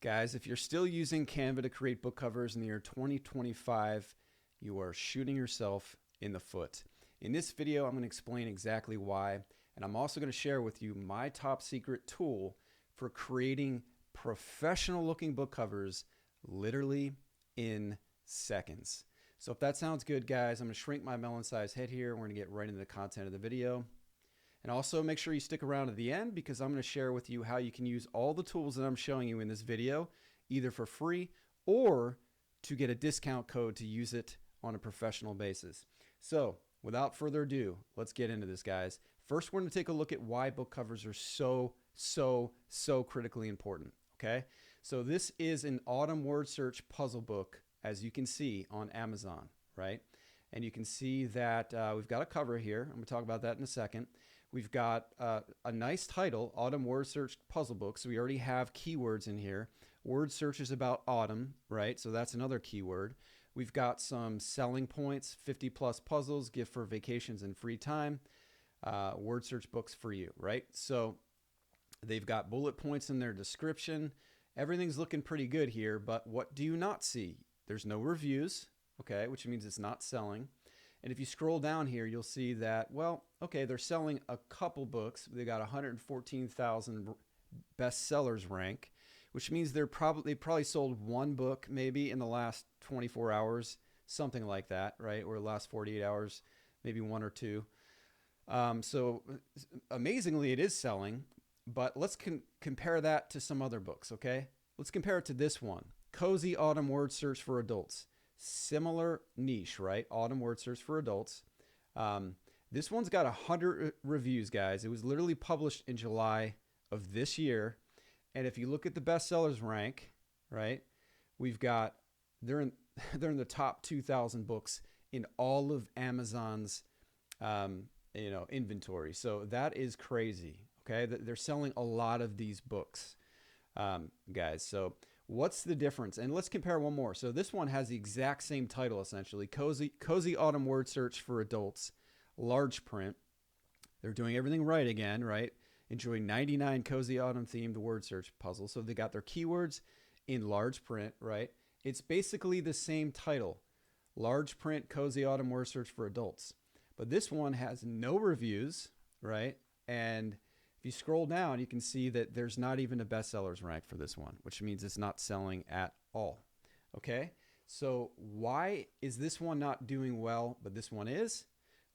Guys, if you're still using Canva to create book covers in the year 2025, you are shooting yourself in the foot. In this video, I'm going to explain exactly why, and I'm also going to share with you my top secret tool for creating professional looking book covers literally in seconds. So if that sounds good, guys, I'm going to shrink my melon-sized head here. We're going to get right into the content of the video. And also make sure you stick around to the end because I'm going to share with you how you can use all the tools that I'm showing you in this video, either for free or to get a discount code to use it on a professional basis. So without further ado, let's get into this, guys. First, we're going to take a look at why book covers are so critically important. Okay, so this is an autumn word search puzzle book, as you can see on Amazon, right? And you can see that we've got a cover here. I'm going to talk about that in a second. We've got a nice title, Autumn Word Search Puzzle Book. So we already have keywords in here. Word search is about autumn, right? So that's another keyword. We've got some selling points, 50 plus puzzles, gift for vacations and free time, word search books for you, right? So they've got bullet points in their description. Everything's looking pretty good here, but what do you not see? There's no reviews. Okay, which means it's not selling. And if you scroll down here, you'll see that, well, okay, they're selling a couple books. They got 114,000 bestsellers rank, which means they probably sold one book maybe in the last 24 hours, something like that, right? Or the last 48 hours, maybe one or two. So amazingly, it is selling, but let's compare that to some other books, okay? Let's compare it to this one, Cozy Autumn Word Search for Adults. Similar niche, right? Autumn word search for adults. This one's got 100 reviews, guys. It was literally published in July of this year. And if you look at the bestsellers rank, right, we've got, they're in the top 2,000 books in all of Amazon's, inventory. So that is crazy. Okay. They're selling a lot of these books. Guys, so what's the difference? And let's compare one more. So this one has the exact same title, essentially, Cozy Autumn Word Search for Adults, large print. They're doing everything right again, right? Enjoy 99 cozy autumn themed word search puzzles. So they got their keywords in large print, right? It's basically the same title, large print, Cozy Autumn Word Search for Adults. But this one has no reviews, right? And if you scroll down, you can see that there's not even a bestsellers rank for this one, which means it's not selling at all. Okay, so why is this one not doing well, but this one is?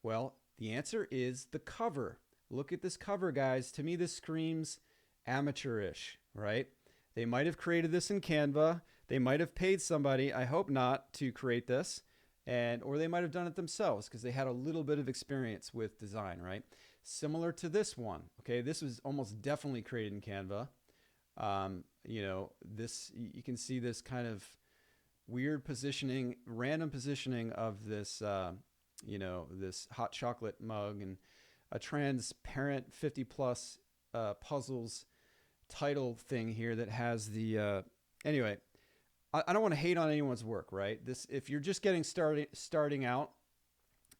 Well, the answer is the cover. Look at this cover, guys. To me, this screams amateurish, right? They might have created this in Canva. They might have paid somebody, I hope not, to create this. Or they might have done it themselves because they had a little bit of experience with design, right? Similar to this one, okay? This was almost definitely created in Canva. You can see this kind of weird positioning, random positioning of this, this hot chocolate mug and a transparent 50 plus puzzles title thing here that has the, anyway, I don't want to hate on anyone's work, right? If you're just getting starting out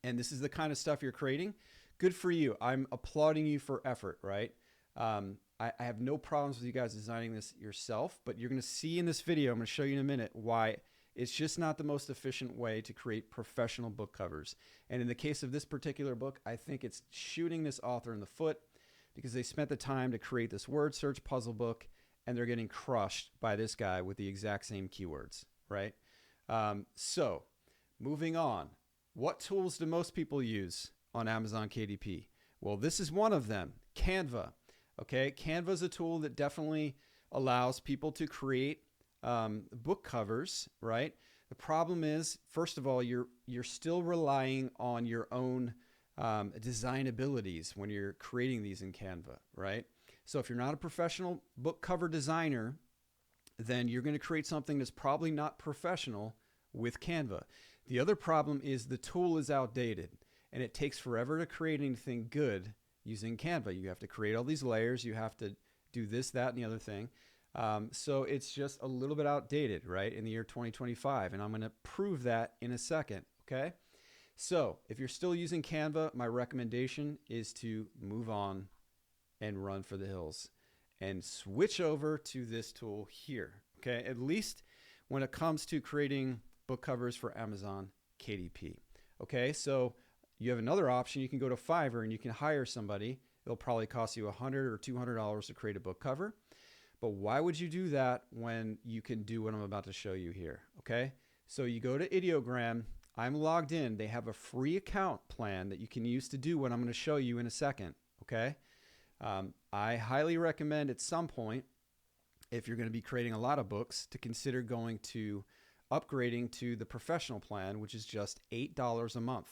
and this is the kind of stuff you're creating, good for you. I'm applauding you for effort, right? I have no problems with you guys designing this yourself, but you're going to see in this video, I'm going to show you in a minute why it's just not the most efficient way to create professional book covers. And in the case of this particular book, I think it's shooting this author in the foot because they spent the time to create this word search puzzle book and they're getting crushed by this guy with the exact same keywords, right? So moving on, what tools do most people use on Amazon KDP? Well, this is one of them, Canva. Okay, Canva is a tool that definitely allows people to create book covers, right? The problem is, first of all, you're still relying on your own design abilities when you're creating these in Canva, right? So if you're not a professional book cover designer, then you're going to create something that's probably not professional with Canva. The other problem is the tool is outdated and it takes forever to create anything good using Canva. You have to create all these layers. You have to do this, that, and the other thing. So it's just a little bit outdated, right, in the year 2025. And I'm going to prove that in a second, okay? So if you're still using Canva, my recommendation is to move on and run for the hills and switch over to this tool here. okay? At least when it comes to creating book covers for Amazon KDP, okay? So you have another option. You can go to Fiverr and you can hire somebody. It'll probably cost you $100 or $200 to create a book cover. But why would you do that when you can do what I'm about to show you here, okay? So you go to Ideogram. I'm logged in. They have a free account plan that you can use to do what I'm going to show you in a second, okay? I highly recommend at some point, if you're going to be creating a lot of books, to consider going to upgrading to the professional plan, which is just $8 a month,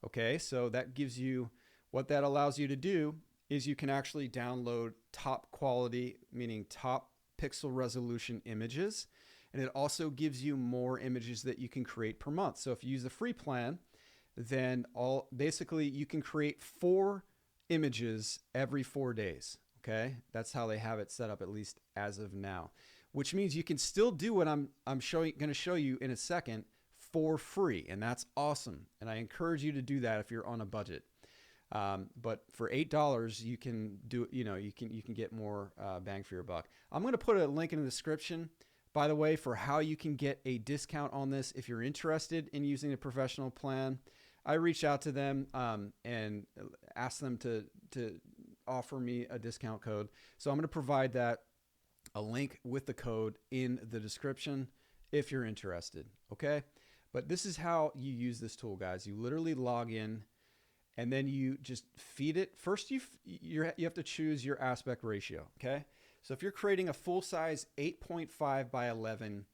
okay? So that gives you, what that allows you to do is you can actually download top quality, meaning top pixel resolution images. And it also gives you more images that you can create per month. So if you use the free plan, then basically you can create 4 images every 4 days. Okay, that's how they have it set up, at least as of now. Which means you can still do what I'm going to show you in a second for free, and that's awesome. And I encourage you to do that if you're on a budget. But for $8, you can do, you can get more bang for your buck. I'm going to put a link in the description, by the way, for how you can get a discount on this if you're interested in using a professional plan. I reached out to them and asked them to offer me a discount code. So I'm going to provide a link with the code in the description if you're interested. Okay. But this is how you use this tool, guys. You literally log in and then you just feed it. First, you have to choose your aspect ratio. Okay. So if you're creating a full size 8.5 by 11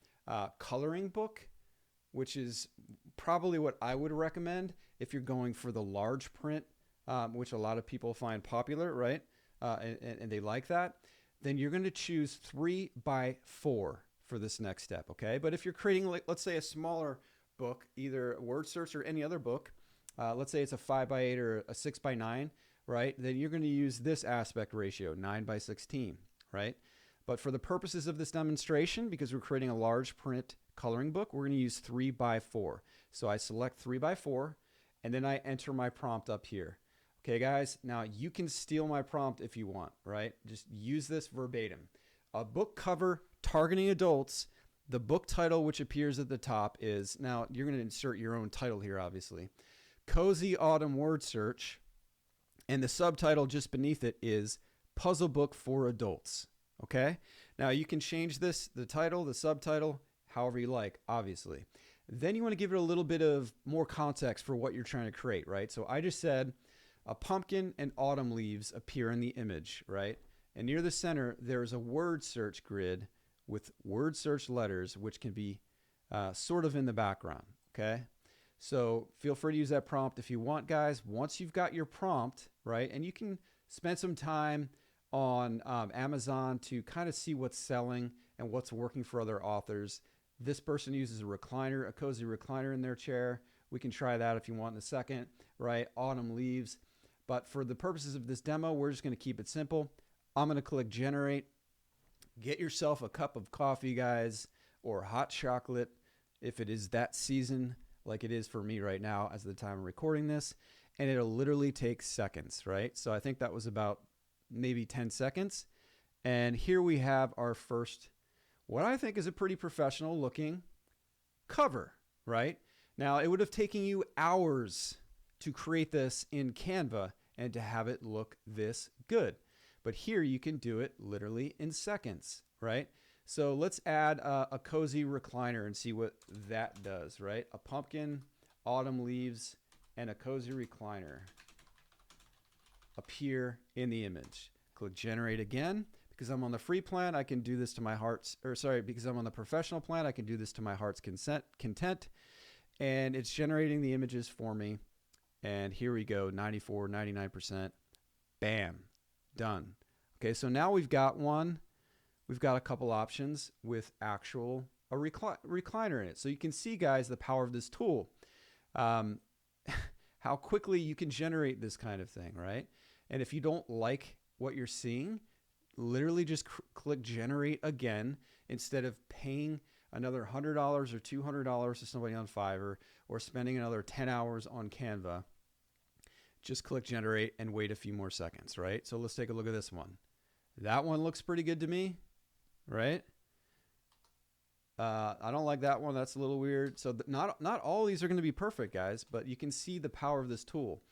coloring book, which is probably what I would recommend if you're going for the large print, which a lot of people find popular, right? And they like that, then you're going to choose 3 by 4 for this next step, okay? But if you're creating, like, let's say a smaller book, either word search or any other book, let's say it's a 5 by 8 or a 6 by 9, right? Then you're going to use this aspect ratio, 9 by 16, right? But for the purposes of this demonstration, because we're creating a large print coloring book, we're going to use 3 by 4. So I select 3 by 4, and then I enter my prompt up here. Okay, guys, now you can steal my prompt if you want, right? Just use this verbatim. A book cover targeting adults. The book title, which appears at the top, is, now you're going to insert your own title here, obviously. Cozy Autumn Word Search. And the subtitle just beneath it is Puzzle Book for Adults. Okay? Now you can change this, the title, the subtitle, however you like, obviously. Then you want to give it a little bit of more context for what you're trying to create, right? So I just said a pumpkin and autumn leaves appear in the image, right? And near the center, there's a word search grid with word search letters, which can be sort of in the background, okay? So feel free to use that prompt if you want, guys. Once you've got your prompt, right, and you can spend some time on Amazon to kind of see what's selling and what's working for other authors. This person uses a recliner, a cozy recliner in their chair. We can try that if you want in a second, right? Autumn leaves. But for the purposes of this demo, we're just going to keep it simple. I'm going to click generate. Get yourself a cup of coffee, guys, or hot chocolate if it is that season, like it is for me right now as the time I'm recording this. And it'll literally take seconds, right? So I think that was about maybe 10 seconds. And here we have our first, what I think is a pretty professional looking cover, right? Now, it would have taken you hours to create this in Canva and to have it look this good. But here you can do it literally in seconds, right? So let's add a cozy recliner and see what that does, right? A pumpkin, autumn leaves, and a cozy recliner appear in the image. Click generate again. Because I'm on the free plan, I can do this to my heart's, because I'm on the professional plan, I can do this to my heart's content. And it's generating the images for me. And here we go, 94, 99%. Bam, done. Okay, so now we've got a couple options with a recliner in it. So you can see, guys, the power of this tool. How quickly you can generate this kind of thing, right? And if you don't like what you're seeing, literally just click generate again instead of paying another $100 or $200 to somebody on Fiverr or spending another 10 hours on Canva. Just click generate and wait a few more seconds, right? So let's take a look at this one. That one looks pretty good to me, right? I don't like that one. That's a little weird. So not all these are going to be perfect, guys, but you can see the power of this tool.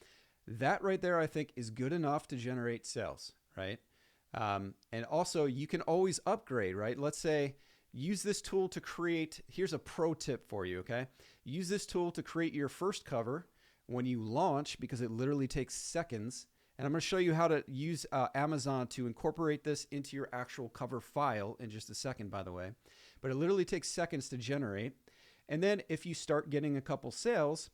That right there, I think, is good enough to generate sales, right? And also, you can always upgrade, right? Let's say use this tool to create. Here's a pro tip for you, okay? Use this tool to create your first cover when you launch, because it literally takes seconds. And I'm going to show you how to use Amazon to incorporate this into your actual cover file in just a second, by the way. But it literally takes seconds to generate. And then if you start getting a couple sales,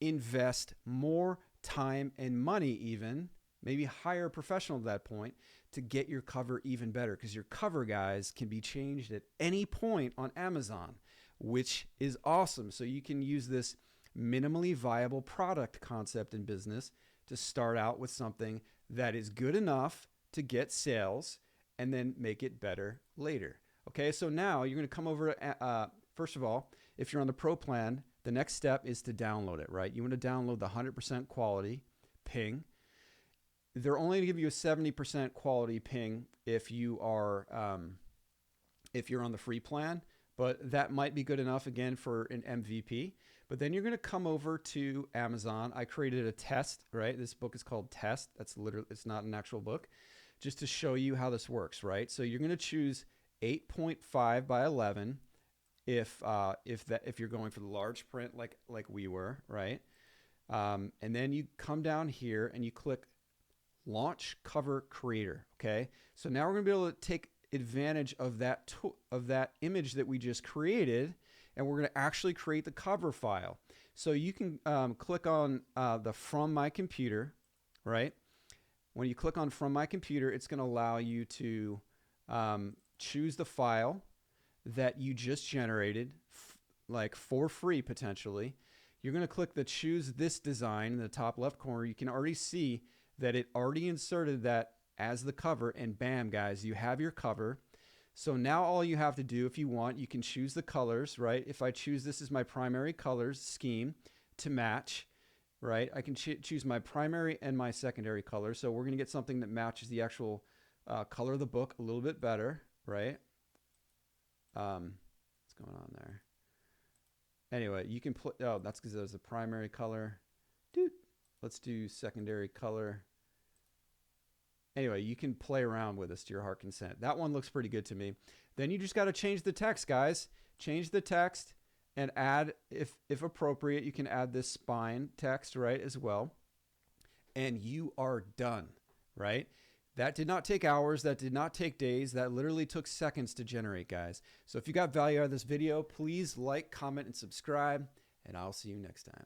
invest more time and money, even maybe hire a professional at that point to get your cover even better, because your cover, guys, can be changed at any point on Amazon, which is awesome. So you can use this minimally viable product concept in business to start out with something that is good enough to get sales and then make it better later. Okay, so now you're going to come over, first of all, if you're on the pro plan, the next step is to download it, right? You want to download the 100% quality ping. They're only going to give you a 70% quality ping if you are, if you're on the free plan, but that might be good enough again for an MVP. But then you're going to come over to Amazon. I created a test, right? This book is called Test. That's literally, it's not an actual book, just to show you how this works, right? So you're going to choose 8.5 by 11 if you're going for the large print like we were, right? And then you come down here and you click Launch Cover Creator. Okay, so now we're going to be able to take advantage of that image that we just created, and we're going to actually create the cover file. So you can click on the From My Computer, right? When you click on From My Computer, it's going to allow you to choose the file that you just generated, like for free potentially. You're going to click the Choose This Design in the top left corner. You can already see that it already inserted that as the cover, and bam, guys, you have your cover. So now all you have to do, if you want, you can choose the colors, right? If I choose this as my primary colors scheme to match, right? I can choose my primary and my secondary color. So we're going to get something that matches the actual color of the book a little bit better, right? What's going on there? Anyway, you can put, oh, that's because there's a primary color. Dude, let's do secondary color. Anyway, you can play around with this to your heart consent. That one looks pretty good to me. Then you just got to change the text, guys. Change the text and add, if appropriate, you can add this spine text, right, as well. And you are done, right? That did not take hours. That did not take days. That literally took seconds to generate, guys. So if you got value out of this video, please like, comment, and subscribe, and I'll see you next time.